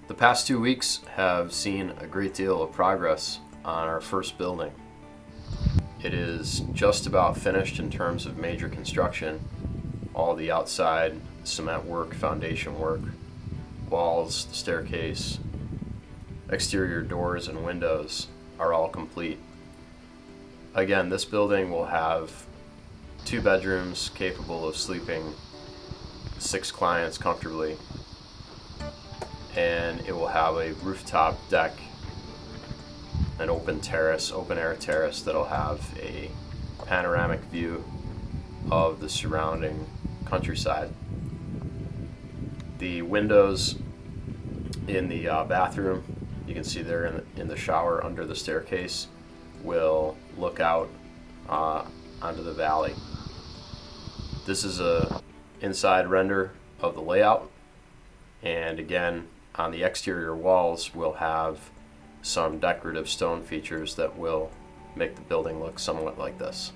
The past 2 weeks have seen a great deal of progress on our first building. It is just about finished in terms of major construction. All the outside cement work, foundation work, walls, the staircase, exterior doors and windows are all complete. Again, this building will have 2 bedrooms capable of sleeping 6 clients comfortably, and it will have a rooftop deck, an open air terrace that'll have a panoramic view of the surrounding countryside. The windows in the bathroom, you can see there in the shower under the staircase, will look out onto the valley. This is a inside render of the layout, and again, on the exterior walls we'll have some decorative stone features that will make the building look somewhat like this.